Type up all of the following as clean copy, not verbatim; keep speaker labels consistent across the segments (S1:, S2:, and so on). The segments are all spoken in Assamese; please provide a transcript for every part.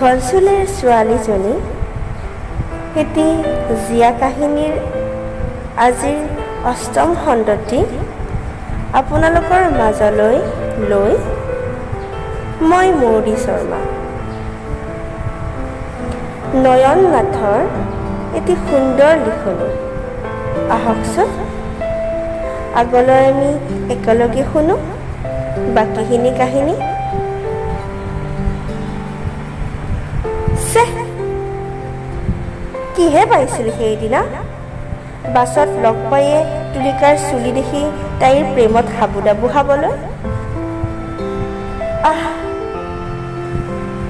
S1: দীঘল চুলিৰ ছোৱালীজনী এটি জীয়া কাহিনীৰ আজিৰ অষ্টম খণ্ডটি আপোনালোকৰ মাজলৈ লৈ মই মৌৰী শৰ্মা। নয়ন নাথৰ এটি সুন্দৰ লিখনি। আহকচোন আগলৈ আমি একেলগে শুনো বাকীখিনি কাহিনী। কিহে পাইছিল সেইদিনা? বাছত লগ পায়ে তুলিকাৰ চুলি দেখি তাইৰ প্ৰেমত হাবুডাবু খাবলৈ।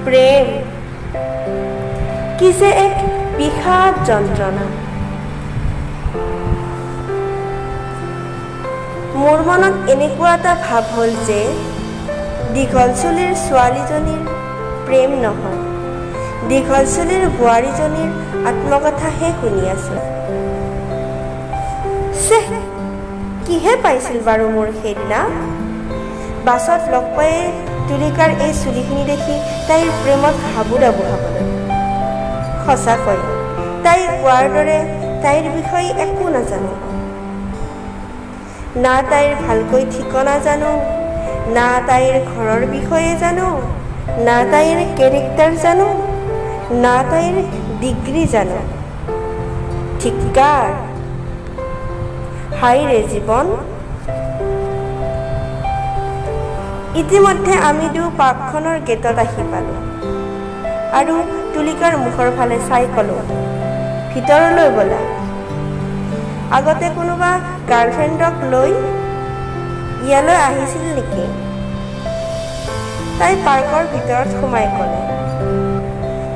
S1: প্ৰেম কি যে এক বিষাদ যন্ত্ৰণা। মোৰ মনত এনেকুৱা এটা ভাৱ হ'ল যে দীঘল চুলিৰ ছোৱালীজনীৰ প্ৰেম নহয়, দীঘল চুলিৰ বোৱাৰীজনীৰ আত্মকথাহে শুনি আছো। কিহে পাইছিল বাৰু মোৰ সেইদিনা? বাছত লগ পাই তুলিকাৰ এই চুলিখিনি দেখি তাইৰ প্ৰেমত হাবুডাবু খাবলৈ। সঁচাকৈ তাই কোৱাৰ দৰে তাইৰ বিষয়ে একো নাজানো। না তাইৰ ভালকৈ ঠিকনা জানো, না তাইৰ ঘৰৰ বিষয়ে জানো, না তাইৰ কেৰেক্টাৰ জানো, না তাইৰ ডিগ্ৰী জানো। ঠিকাৰ হাই ৰে জীৱন। ইতিমধ্যে আমি দুয়ো পাৰ্কখনৰ গেটত আহি পালোঁ আৰু তুলিকাৰ মুখৰ ফালে চাই ক'লোঁ, ভিতৰলৈ ব'লা। আগতে কোনোবা গাৰ্লফ্ৰেণ্ডক লৈ ইয়ালৈ আহিছিল নেকি? তাই পাৰ্কৰ ভিতৰত সোমাই ক'লে,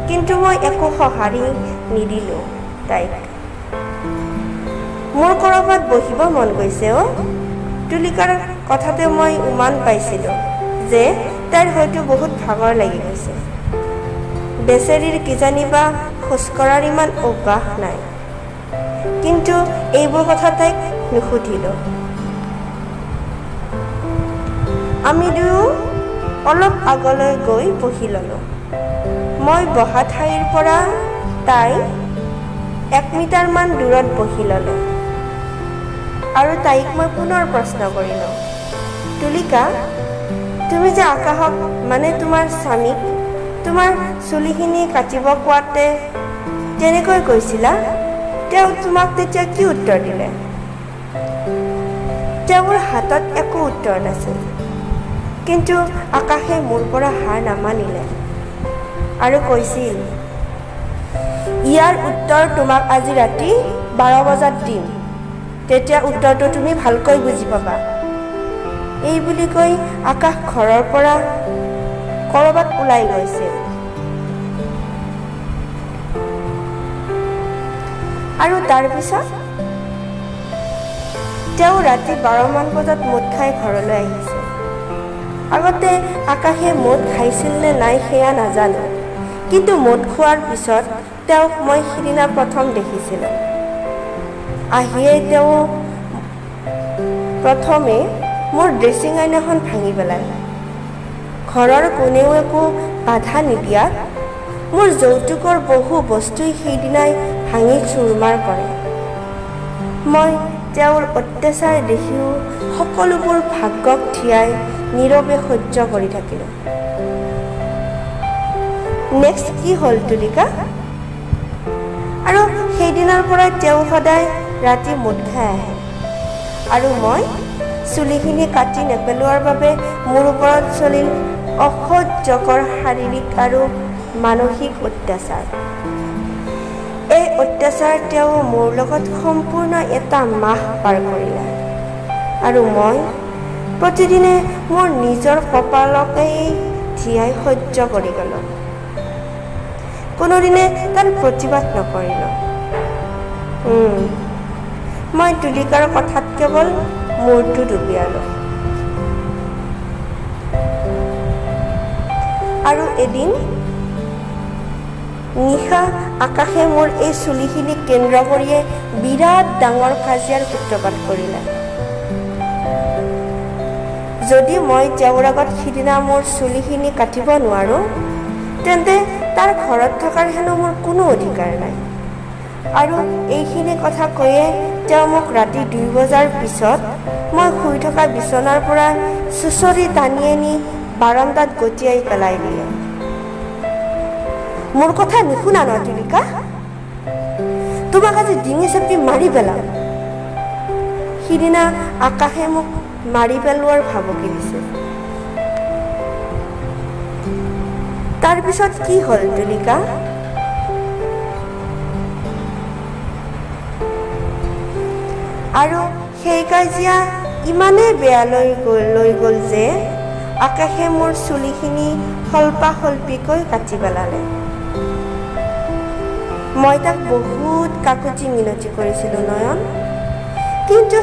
S1: কিন্তু মই একো সঁহাৰি নিদিলোঁ তাইক। মোৰ ক'ৰবাত বহিব মন গৈছে অ'। তুলিকাৰ কথাতে মই উমান পাইছিলোঁ যে তাইৰ হয়তো বহুত ভাগৰ লাগি গৈছে। বেচেৰীৰ কিজানিবা খোজকঢ়াৰ ইমান অভ্যাস নাই। কিন্তু এইবোৰ কথা তাইক নুসুধিলোঁ। আমি দুয়ো অলপ আগলৈ গৈ বহি ল'লোঁ। মই বহা ঠাইৰ পৰা তাই 1 মিটাৰমান দূৰত বহি ল'লে আৰু তাইক মই পুনৰ প্ৰশ্ন কৰিলোঁ, তুলিকা, তুমি যে আকাশক মানে তোমাৰ স্বামীক তোমাৰ চুলিখিনি কাটিব কোৱাতে যেনেকৈ কৈছিলা, তেওঁ তোমাক তেতিয়া কি উত্তৰ দিলে? তেওঁৰ হাতত একো উত্তৰ নাছিল, কিন্তু আকাশে মোৰ পৰা হাৰ নামানিলে আৰু কৈছিল, ইয়াৰ উত্তৰ তোমাক আজি ৰাতি 12 বজাত দিম, তেতিয়া উত্তৰটো তুমি ভালকৈ বুজি পাবা। এই বুলি কৈ আকাশ ঘৰৰ পৰা ক'ৰবাত ওলাই গৈছিল আৰু তাৰপিছত তেওঁ ৰাতি 12 মান বজাত মদ খাই ঘৰলৈ আহিছিল। আগতে আকাশে মদ খাইছিল নে নাই সেয়া নাজানো, কিন্তু মদ খোৱাৰ পিছত তেওঁক মই সিদিনা প্ৰথম দেখিছিলোঁ। আহিয়ে তেওঁ প্ৰথমে মোৰ ড্ৰেছিং আইনাখন ভাঙি পেলালে। ঘৰৰ কোনেও একো বাধা নিদিয়াত মোৰ যৌতুকৰ বহু বস্তুই সেইদিনাই ভাঙি চুৰমাৰ কৰে। মই তেওঁৰ অত্যাচাৰ দেখিও সকলোবোৰ ভাগ্যক থিয়াই নীৰৱে সহ্য কৰি থাকিলোঁ। নেক্সট কি হ'ল তুলিকা? আৰু সেইদিনাৰ পৰাই তেওঁ সদায় ৰাতি মদ খাই আহে আৰু মই চুলিখিনি কাটি নেপেলোৱাৰ বাবে মোৰ ওপৰত চলিল অসহ্যকৰ শাৰীৰিক আৰু মানসিক অত্যাচাৰ। এই অত্যাচাৰ তেওঁ মোৰ লগত সম্পূৰ্ণ এটা মাহ পাৰ কৰিলে আৰু মই প্ৰতিদিনে মোৰ নিজৰ কপালকেই জীয়াই সহ্য কৰি গ'লোঁ। কোনোদিনে তাৰ প্ৰতিবাদ নকৰিলোঁ। মই তুলিকাৰ কথাত কেৱল মূৰটো ডুবিয়ালোঁ। আৰু এদিন নিশা আকাশে মোৰ এই চুলিখিনি কেন্দ্ৰ কৰিয়ে বিৰাট ডাঙৰ কাজিয়াৰ সূত্ৰপাত কৰিলে। যদি মই তেওঁৰ আগত সিদিনা মোৰ চুলিখিনি কাটিব নোৱাৰোঁ, তেন্তে তাৰ ঘৰত থকাৰ হেনো মোৰ কোনো অধিকাৰ নাই। আৰু এইখিনি কথা কৈয়ে তেওঁ মোক ৰাতি 2 বজাৰ পিছত মই শুই থকা বিচনাৰ পৰা চুচৰি টানি আনি বাৰান্দাত গটিয়াই পেলাই দিলে। মোৰ কথা নুশুনা ন তুলিকা? তোমাক আজি ডিঙি চেপি মাৰি পেলাম। সিদিনা আকাশে মোক মাৰি পেলোৱাৰ ভাবুকি দিছে। তাৰপিছত কি হ'ল তুলিকা? আৰু সেই কাজিয়া ইমানেই বেয়া লৈ গ'ল যে আকাশে মোৰ চুলিখিনি সল্পাসল্পিকৈ কাটি পেলালে। মই তাক বহুত কাকুতি মিনতি কৰিছিলোঁ নয়ন, কিন্তু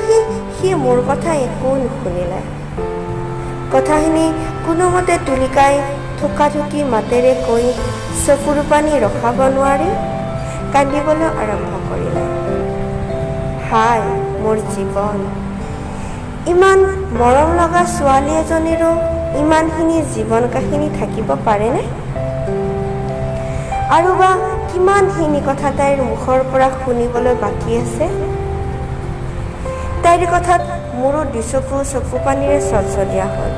S1: সি মোৰ কথা একো নুশুনিলে। কথাখিনি কোনোমতে তুলিকাই থোকাথুকি মাতেৰে কৈ চকুৰ পানী ৰখাব নোৱাৰি কান্দিবলৈ আৰম্ভ কৰিলে। হায় মোৰ জীৱন, ইমান মৰম লগা ছোৱালী এজনীৰো ইমানখিনি জীৱন কাহিনী থাকিব পাৰেনে? আৰু বা কিমানখিনি কথা তাইৰ মুখৰ পৰা শুনিবলৈ বাকী আছে? তাইৰ কথাত মোৰো চকু পানীৰে চলচলীয়া হ'ল।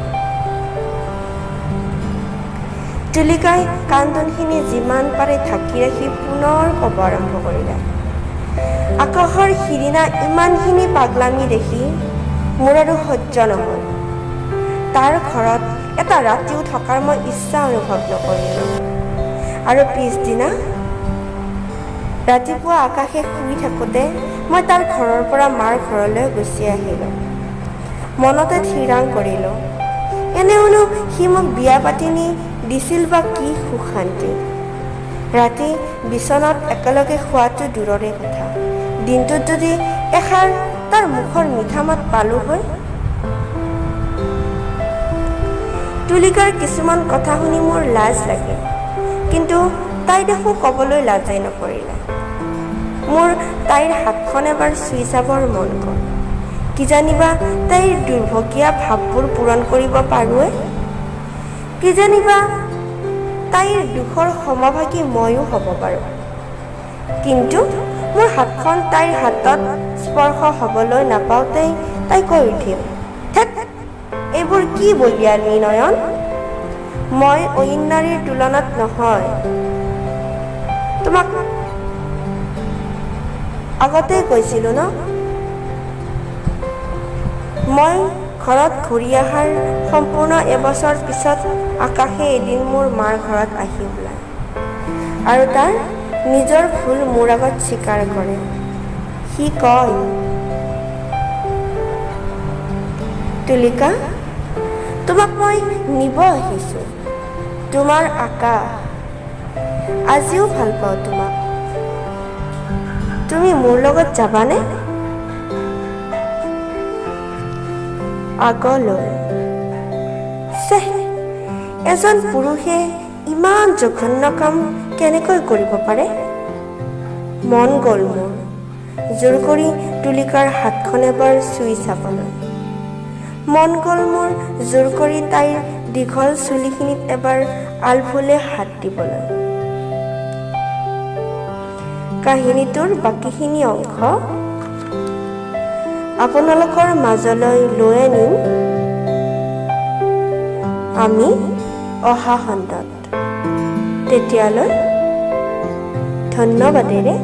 S1: তুলিকাই কান্দোনখিনি যিমান পাৰে ঢাকি ৰাখি পুনৰ ক'ব আৰম্ভ কৰিলে। আকাশৰ সিদিনা ইমানখিনি পাগলামি দেখি মোৰ আৰু সহ্য নহ'ল। তাৰ ঘৰত এটা ৰাতিও থকাৰ মই ইচ্ছা অনুভৱ নকৰিলোঁ। আৰু পিছদিনা ৰাতিপুৱা আকাশে শুই থাকোঁতে মই তাৰ ঘৰৰ পৰা মাৰ ঘৰলৈ গুচি আহিলোঁ। মনতে থিৰাং কৰিলোঁ, এনেওনো সি মোক বিয়া পাতি নি দিছিল বা কি সুখ শান্তি। ৰাতি বিচনাত একেলগে খোৱাটো দূৰৰে কথা, দিনটোত যদি এষাৰ তাৰ মুখৰ মিঠা মাত পালোঁ হয়। তুলিকাৰ কিছুমান কথা শুনি মোৰ লাজ লাগে, কিন্তু তাই দেখোন ক'বলৈ লাজেই নকৰিলে। মোৰ তাইৰ হাতখন এবাৰ চুই চাবৰ মন গ'ল। কিজানিবা তাইৰ দুৰ্ভগীয়া ভাৱবোৰ পূৰণ কৰিব পাৰোঁৱে। কিজানিবা তাইৰ দুখৰ সমভাগী ময়ো হ'ব পাৰোঁ। কিন্তু মোৰ হাতখন তাইৰ হাতত স্পৰ্শ হ'বলৈ নাপাওঁতেই তাই কৈ উঠিল, থেত, এইবোৰ কি বলিয়ালি নয়ন? মই অইন নাৰীৰ তুলনাত নহয়। তোমাক আগতেই কৈছিলোঁ ন? মই ঘৰত ঘূৰি অহাৰ সম্পূৰ্ণ এবছৰ পিছত আকাশে এদিন মোৰ মাৰ ঘৰত আহি ওলায় আৰু তাৰ নিজৰ ভুল মোৰ আগত স্বীকাৰ কৰে। সি কয়, তুলিকা, তোমাক মই নিব আহিছোঁ। তোমাৰ আকাশ, আজিও ভাল পাওঁ তোমাক। তুমি মোৰ লগত যাবানে? আগলৈ। এজন পুৰুষে ইমান জঘন্য কাম কেনেকৈ কৰিব পাৰে? মন গ'ল মোৰ জোৰ কৰি তুলিকাৰ হাতখন এবাৰ চুই চাবলৈ। মন গ'ল মোৰ জোৰ কৰি তাইৰ দীঘল চুলিখিনিত এবাৰ আলফুলে হাত দিবলৈ। কাহিনীটোৰ বাকীখিনি অংশ আপোনালোকৰ মাজলৈ লৈ আনিম আমি অহা খণ্ডত। তেতিয়ালৈ ধন্যবাদেৰে